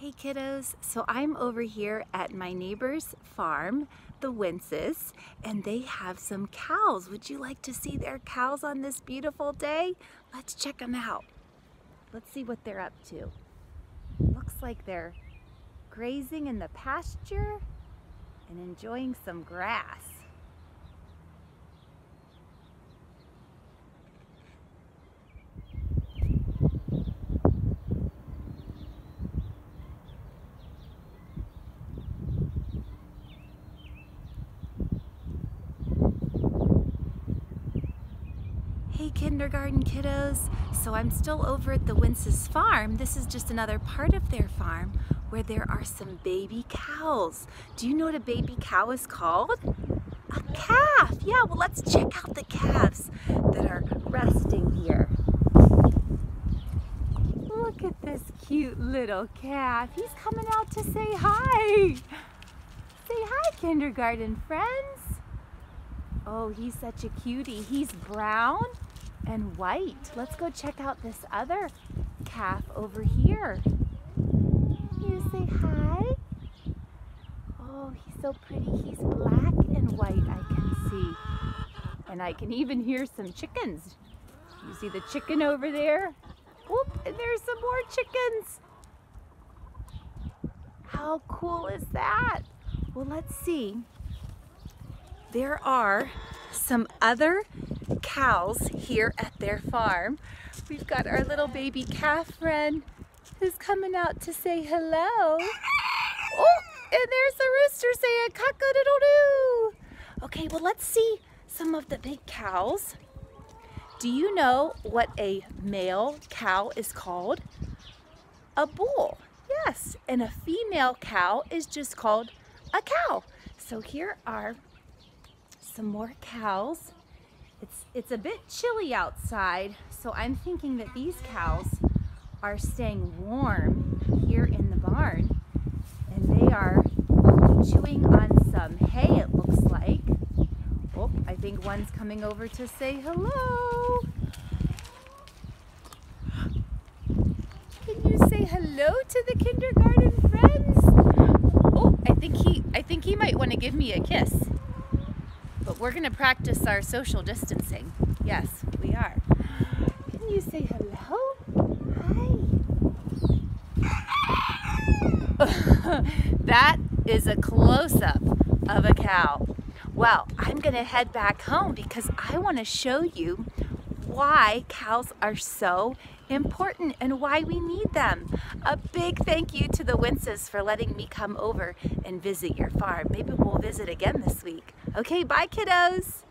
Hey kiddos, so I'm over here at my neighbor's farm, the Winces, and they have some cows. Would you like to see their cows on this beautiful day? Let's check them out. Let's see what they're up to. Looks like they're grazing in the pasture and enjoying some grass. Hey kindergarten kiddos, so I'm still over at the Winces farm. This is just another part of their farm where there are some baby cows. Do you know what a baby cow is called? A calf. Yeah, well let's check out the calves that are resting here. Look at this cute little calf. He's coming out to say hi. Say hi, kindergarten friends. Oh, he's such a cutie. He's brown and white. Let's go check out this other calf over here. You say hi? Oh, he's so pretty. He's black and white, I can see. And I can even hear some chickens. You see the chicken over there? Oh, and there's some more chickens. How cool is that? Well, let's see. There are some other cows here at their farm. We've got our little baby calf friend who's coming out to say hello. Oh, and there's the rooster saying cock-a-doodle-doo. Okay, well let's see some of the big cows. Do you know what a male cow is called? A bull. Yes, and a female cow is just called a cow. So here are some more cows. It's a bit chilly outside, so I'm thinking that these cows are staying warm here in the barn, and they are chewing on some hay, it looks like. Oh, I think one's coming over to say hello. Can you say hello to the kindergarten friends? Oh, I think he might want to give me a kiss. But we're going to practice our social distancing. Yes, we are. Can you say hello? Hi. That is a close-up of a cow. Well, I'm going to head back home because I want to show you why cows are so important and why we need them. A big thank you to the Winces for letting me come over and visit your farm. Maybe we'll visit again this week. Okay, bye kiddos.